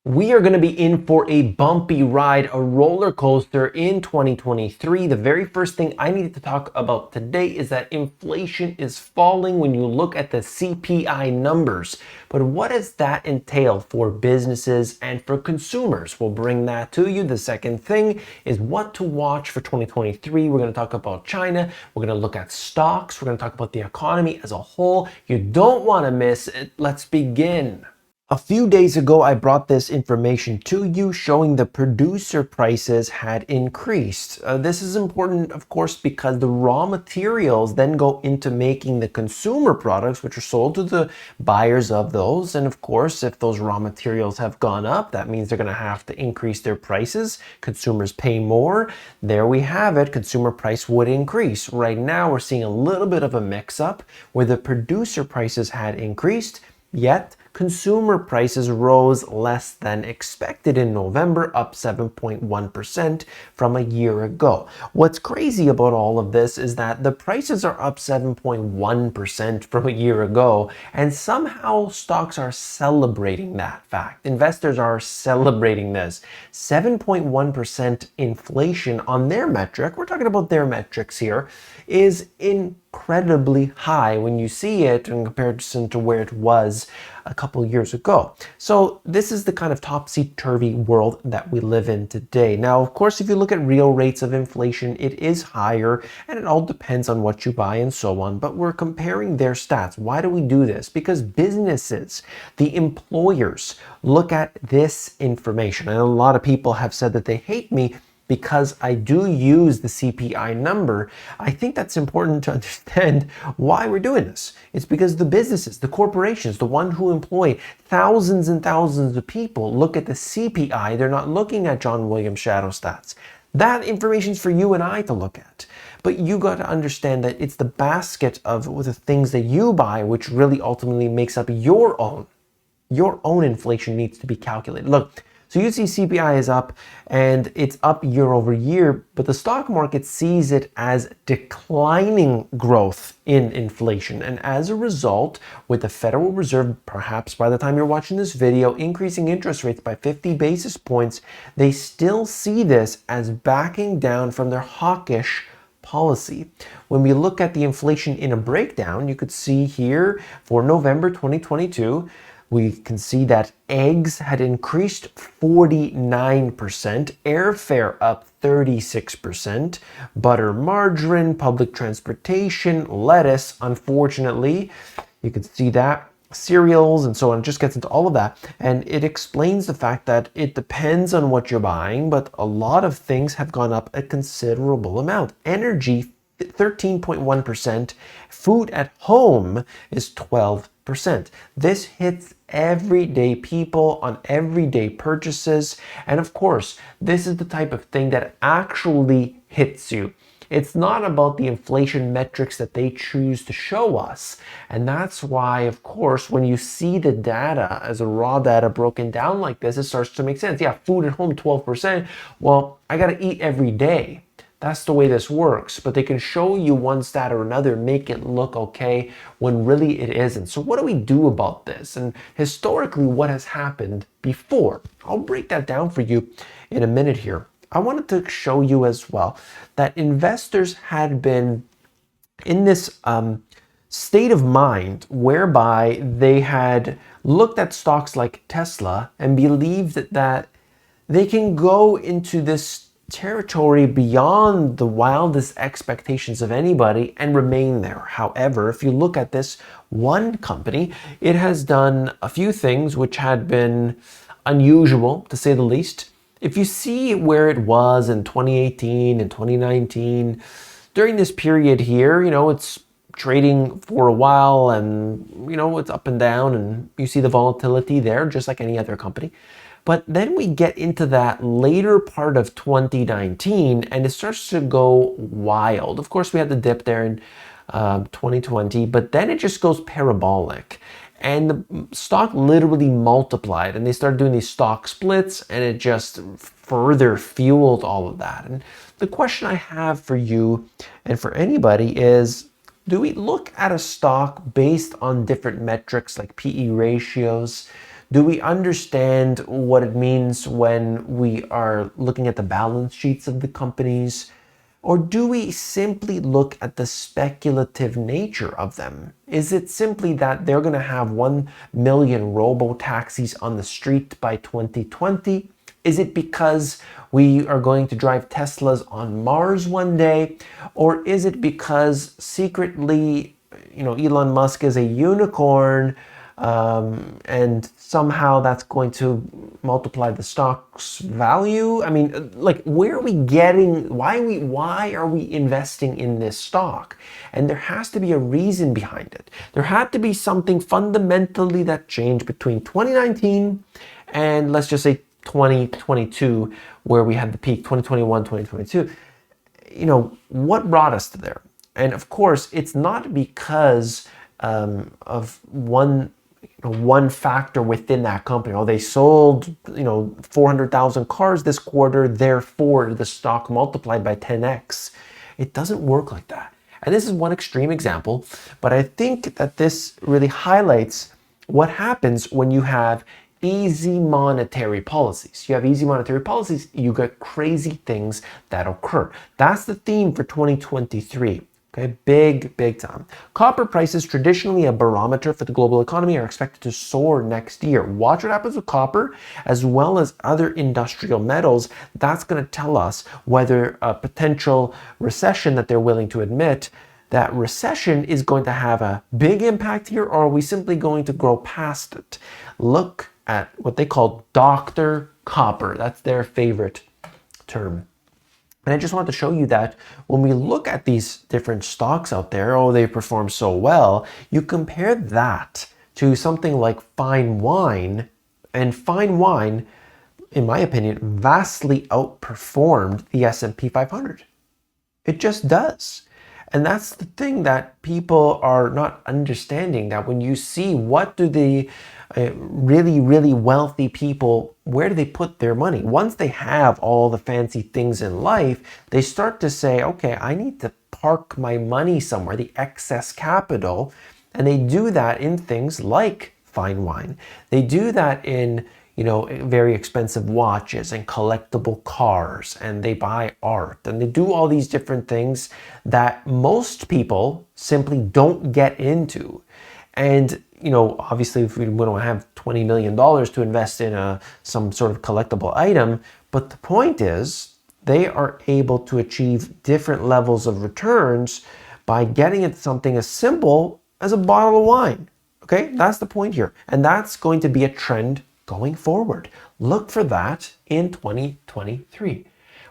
We are going to be in for a bumpy ride, a roller coaster in 2023. The very first thing I need to talk about today is that inflation is falling when you look at the CPI numbers. But what does that entail for businesses and for consumers? We'll bring that to you. The second thing is what to watch for 2023. We're going to talk about China. We're going to look at stocks. We're going to talk about the economy as a whole. You don't want to miss it. Let's begin. A few days ago, I brought this information to you showing the producer prices had increased. This is important, of course, because the raw materials then go into making the consumer products, which are sold to the buyers of those. And of course, if those raw materials have gone up, that means they're going to have to increase their prices. Consumers pay more. There we have it. Consumer price would increase. Right now, we're seeing a little bit of a mix-up where the producer prices had increased, yet consumer prices rose less than expected in November, up 7.1% from a year ago. What's crazy about all of this is that the prices are up 7.1% from a year ago, and somehow stocks are celebrating that fact. Investors are celebrating this. 7.1% inflation on their metric, we're talking about their metrics here, is incredibly high when you see it in comparison to where it was a couple years ago. So this is the kind of topsy-turvy world that we live in today. Now, of course, if you look at real rates of inflation, it is higher, and it all depends on what you buy and so on, but we're comparing their stats. Why do we do this? Because businesses, the employers, look at this information. And a lot of people have said that they hate me because I do use the CPI number. I think that's important to understand why we're doing this. It's because the businesses, the corporations, the one who employ thousands and thousands of people look at the CPI. They're not looking at John Williams shadow stats. That information is for you and I to look at. But you got to understand that it's the basket of the things that you buy which really ultimately makes up your own. Your own inflation needs to be calculated. Look, so you see CPI is up and it's up year over year, but the stock market sees it as declining growth in inflation. And as a result, with the Federal Reserve, perhaps by the time you're watching this video, increasing interest rates by 50 basis points, they still see this as backing down from their hawkish policy. When we look at the inflation in a breakdown, you could see here for November 2022, we can see that eggs had increased 49%, airfare up 36%, butter, margarine, public transportation, lettuce, unfortunately, you can see that, cereals and so on. It just gets into all of that. And it explains the fact that it depends on what you're buying, but a lot of things have gone up a considerable amount. Energy, 13.1%. Food at home is 12%. This hits everyday people on everyday purchases. And of course, this is the type of thing that actually hits you. It's not about the inflation metrics that they choose to show us. And that's why, of course, when you see the data as a raw data broken down like this, it starts to make sense. Yeah, food at home, 12%. Well, I got to eat every day. That's the way this works, but they can show you one stat or another, make it look okay when really it isn't. So what do we do about this? And historically, what has happened before? I'll break that down for you in a minute here. I wanted to show you as well that investors had been in this state of mind whereby they had looked at stocks like Tesla and believed that they can go into this territory beyond the wildest expectations of anybody and remain there. However, if you look at this one company, it has done a few things which had been unusual, to say the least. If you see where it was in 2018 and 2019, during this period here, it's trading for a while and, it's up and down and you see the volatility there, just like any other company. But then we get into that later part of 2019 and it starts to go wild. Of course, we had the dip there in 2020, but then it just goes parabolic. And the stock literally multiplied and they started doing these stock splits and it just further fueled all of that. And the question I have for you and for anybody is, do we look at a stock based on different metrics like PE ratios? Do we understand what it means when we are looking at the balance sheets of the companies? Or do we simply look at the speculative nature of them? Is it simply that they're going to have 1 million robo-taxis on the street by 2020? Is it because we are going to drive Teslas on Mars one day? Or is it because secretly, Elon Musk is a unicorn, and somehow that's going to multiply the stock's value? I mean, like, where are we getting, why are we investing in this stock? And there has to be a reason behind it. There had to be something fundamentally that changed between 2019 and, let's just say, 2022, where we had the peak, 2021, 2022. What brought us to there? And of course, it's not because of one factor within that company. Oh, they sold 400,000 cars this quarter, therefore the stock multiplied by 10x. It doesn't work like that. And this is one extreme example, but I think that this really highlights what happens when you have easy monetary policies. You have easy monetary policies, you get crazy things that occur. That's the theme for 2023. Okay, big time. Copper prices, traditionally a barometer for the global economy, are expected to soar next year. Watch what happens with copper as well as other industrial metals. That's going to tell us whether a potential recession that they're willing to admit, that recession is going to have a big impact here, or are we simply going to grow past it? Look at what they call Dr. Copper. That's their favorite term. And I just wanted to show you that when we look at these different stocks out there, oh, they perform so well, you compare that to something like fine wine, and fine wine, in my opinion, vastly outperformed the S&P 500. It just does. And that's the thing that people are not understanding, that when you see what do the really wealthy people, where do they put their money? Once they have all the fancy things in life, they start to say, okay, I need to park my money somewhere, the excess capital. And they do that in things like fine wine. They do that in very expensive watches and collectible cars, and they buy art, and they do all these different things that most people simply don't get into. And obviously, if we don't have $20 million to invest in some sort of collectible item, but the point is they are able to achieve different levels of returns by getting at something as simple as a bottle of wine. Okay, that's the point here. And that's going to be a trend going forward. Look for that in 2023.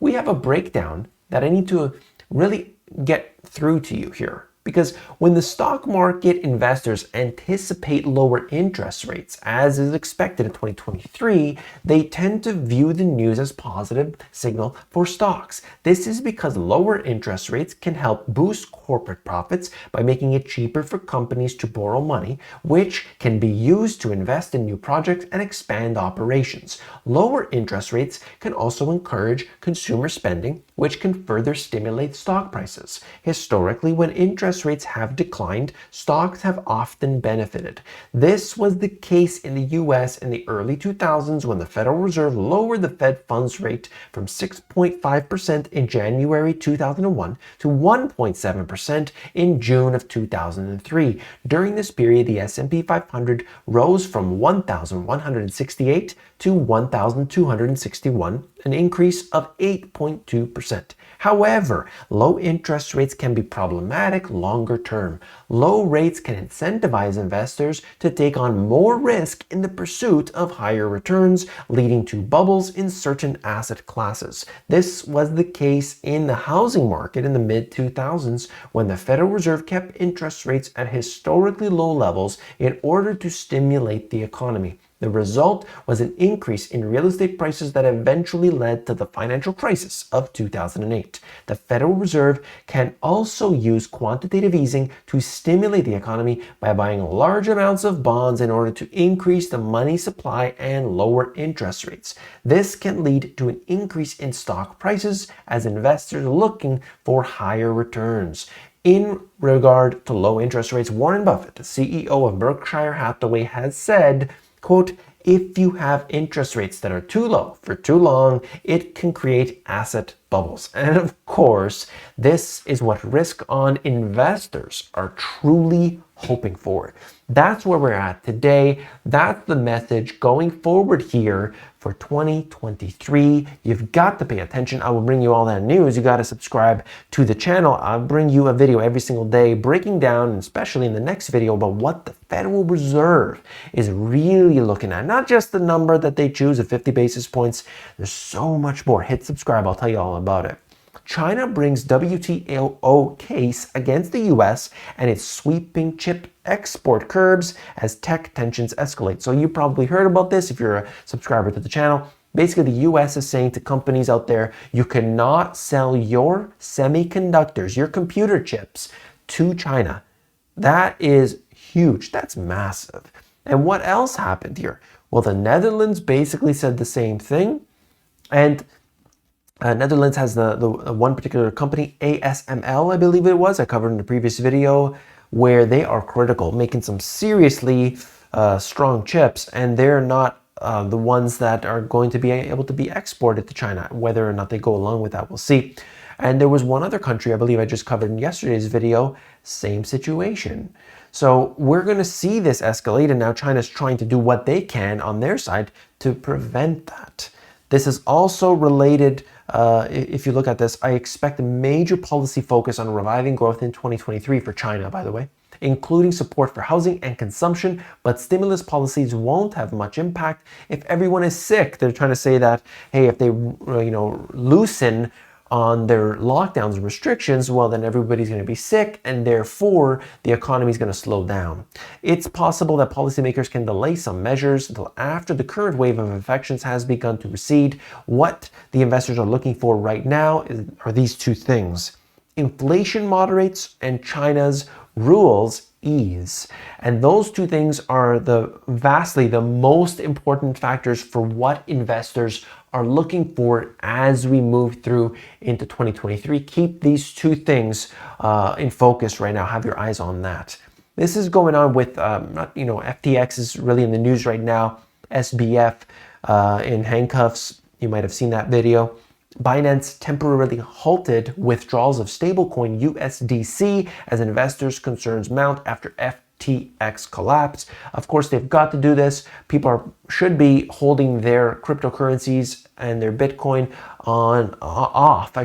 We have a breakdown that I need to really get through to you here. Because when the stock market investors anticipate lower interest rates, as is expected in 2023, they tend to view the news as positive signal for stocks. This is because lower interest rates can help boost corporate profits by making it cheaper for companies to borrow money, which can be used to invest in new projects and expand operations. Lower interest rates can also encourage consumer spending, which can further stimulate stock prices. Historically, when interest rates have declined, stocks have often benefited. This was the case in the US in the early 2000s when the Federal Reserve lowered the Fed funds rate from 6.5% in January 2001 to 1.7% in June of 2003. During this period, the S&P 500 rose from 1,168 to 1,261, an increase of 8.2%. However, low interest rates can be problematic longer term. Low rates can incentivize investors to take on more risk in the pursuit of higher returns, leading to bubbles in certain asset classes. This was the case in the housing market in the mid-2000s when the Federal Reserve kept interest rates at historically low levels in order to stimulate the economy. The result was an increase in real estate prices that eventually led to the financial crisis of 2008. The Federal Reserve can also use quantitative easing to stimulate the economy by buying large amounts of bonds in order to increase the money supply and lower interest rates. This can lead to an increase in stock prices as investors are looking for higher returns. In regard to low interest rates, Warren Buffett, the CEO of Berkshire Hathaway, has said, quote, If you have interest rates that are too low for too long, it can create asset bubbles. And of course, this is what risk-on investors are truly hoping for. That's where we're at today. That's the message going forward here for 2023. You've got to pay attention. I will bring you all that news. You got to subscribe to the channel. I'll bring you a video every single day breaking down, especially in the next video, about what the Federal Reserve is really looking at. Not just the number that they choose of 50 basis points. There's so much more. Hit subscribe. I'll tell you all about it. China brings WTO case against the US and its sweeping chip export curbs as tech tensions escalate. So you probably heard about this if you're a subscriber to the channel. Basically, the US is saying to companies out there, you cannot sell your semiconductors, your computer chips, to China. That is huge. That's massive. And what else happened here? Well, the Netherlands basically said the same thing. And Netherlands has the one particular company, ASML, I believe it was, I covered in the previous video, where they are critical, making some seriously strong chips, and they're not the ones that are going to be able to be exported to China. Whether or not they go along with that, we'll see. And there was one other country, I believe I just covered in yesterday's video, same situation. So we're going to see this escalate, and now China's trying to do what they can on their side to prevent that. This is also related, if you look at this, I expect a major policy focus on reviving growth in 2023 for China, by the way, including support for housing and consumption, but stimulus policies won't have much impact if everyone is sick. They're trying to say that, hey, if they loosen on their lockdowns and restrictions, well, then everybody's going to be sick, and therefore the economy is going to slow down. It's possible that policymakers can delay some measures until after the current wave of infections has begun to recede. What the investors are looking for right now are these two things. Inflation moderates and China's rules ease. And those two things are vastly the most important factors for what investors are looking for as we move through into 2023. Keep these two things in focus right now. Have your eyes on that. This is going on with, FTX is really in the news right now. SBF in handcuffs. You might have seen that video. Binance temporarily halted withdrawals of stablecoin USDC as investors' concerns mount after FTX collapse. Of course, they've got to do this. People should be holding their cryptocurrencies and their Bitcoin off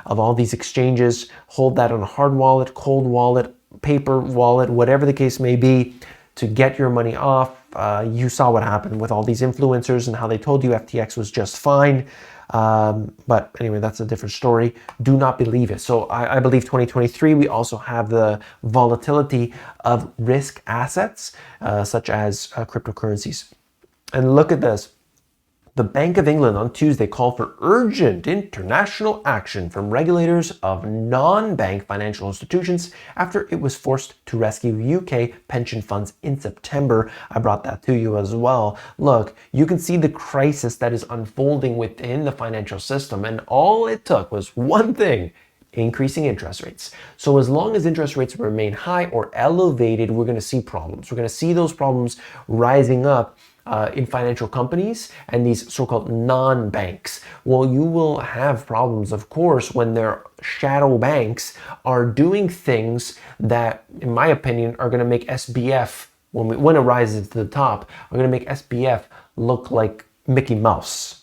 of all these exchanges. Hold that on a hard wallet, cold wallet, paper wallet, whatever the case may be, to get your money off. You saw what happened with all these influencers and how they told you FTX was just fine. But anyway, that's a different story. Do not believe it. So I believe 2023, we also have the volatility of risk assets, such as cryptocurrencies. And look at this. The Bank of England on Tuesday called for urgent international action from regulators of non-bank financial institutions after it was forced to rescue UK pension funds in September. I brought that to you as well. Look, you can see the crisis that is unfolding within the financial system, and all it took was one thing: increasing interest rates. So as long as interest rates remain high or elevated, we're going to see problems. We're going to see those problems rising up in financial companies and these so-called non-banks. Well, you will have problems, of course, when their shadow banks are doing things that, in my opinion, are going to make SBF, when it rises to the top, are going to make SBF look like Mickey Mouse.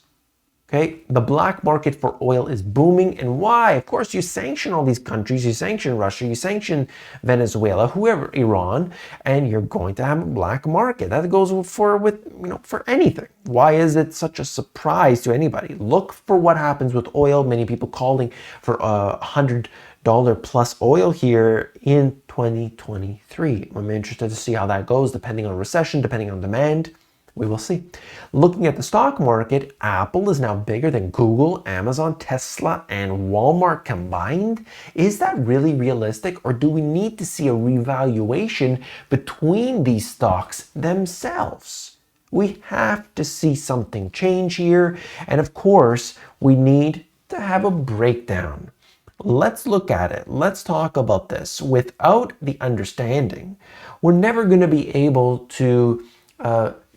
Okay, the black market for oil is booming. And why? Of course, you sanction all these countries, you sanction Russia, you sanction Venezuela, whoever, Iran, and you're going to have a black market. That goes for anything. Why is it such a surprise to anybody? Look for what happens with oil. Many people calling for $100 plus oil here in 2023. I'm interested to see how that goes, depending on recession, depending on demand. We will see. Looking at the stock market, Apple is now bigger than Google, Amazon, Tesla, and Walmart combined. Is that really realistic, or do we need to see a revaluation between these stocks themselves? We have to see something change here, and of course, we need to have a breakdown. Let's look at it. Let's talk about this. Without the understanding, we're never going to be able to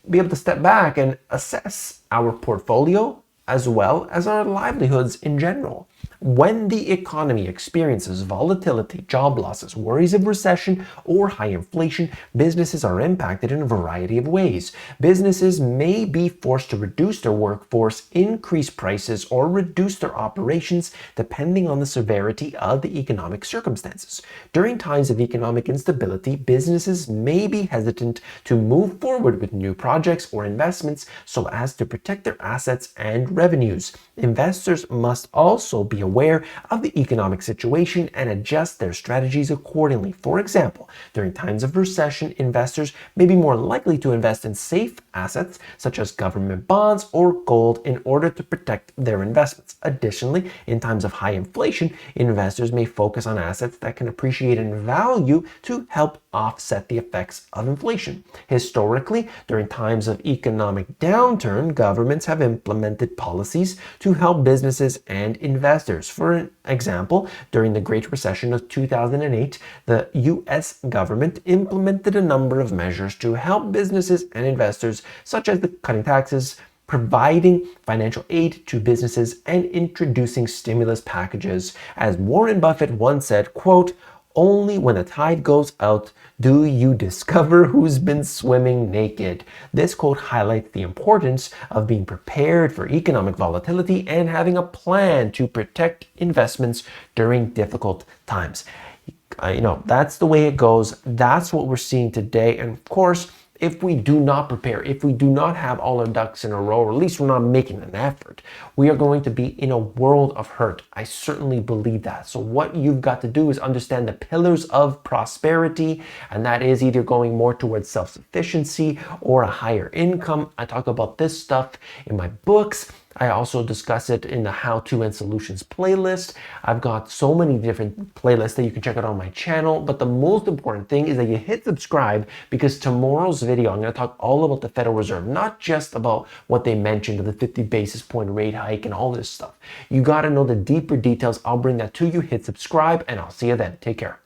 be able to step back and assess our portfolio as well as our livelihoods in general. When the economy experiences volatility, job losses, worries of recession, or high inflation, businesses are impacted in a variety of ways. Businesses may be forced to reduce their workforce, increase prices, or reduce their operations depending on the severity of the economic circumstances. During times of economic instability, businesses may be hesitant to move forward with new projects or investments so as to protect their assets and revenues. Investors must also be aware of the economic situation and adjust their strategies accordingly. For example, during times of recession, investors may be more likely to invest in safe assets such as government bonds or gold in order to protect their investments. Additionally, in times of high inflation, investors may focus on assets that can appreciate in value to help offset the effects of inflation. Historically, during times of economic downturn, governments have implemented policies to help businesses and investors. For example, during the Great Recession of 2008, the US government implemented a number of measures to help businesses and investors, such as cutting taxes, providing financial aid to businesses, and introducing stimulus packages. As Warren Buffett once said, quote, "Only when the tide goes out do you discover who's been swimming naked." This quote highlights the importance of being prepared for economic volatility and having a plan to protect investments during difficult times. That's the way it goes. That's what we're seeing today. And of course, if we do not prepare, if we do not have all our ducks in a row, or at least we're not making an effort, we are going to be in a world of hurt. I certainly believe that. So what you've got to do is understand the pillars of prosperity, and that is either going more towards self-sufficiency or a higher income. I talk about this stuff in my books. I also discuss it in the How-To and Solutions playlist. I've got so many different playlists that you can check out on my channel, but the most important thing is that you hit subscribe, because tomorrow's video, I'm going to talk all about the Federal Reserve, not just about what they mentioned of the 50 basis point rate hike and all this stuff. You got to know the deeper details. I'll bring that to you. Hit subscribe, and I'll see you then. Take care.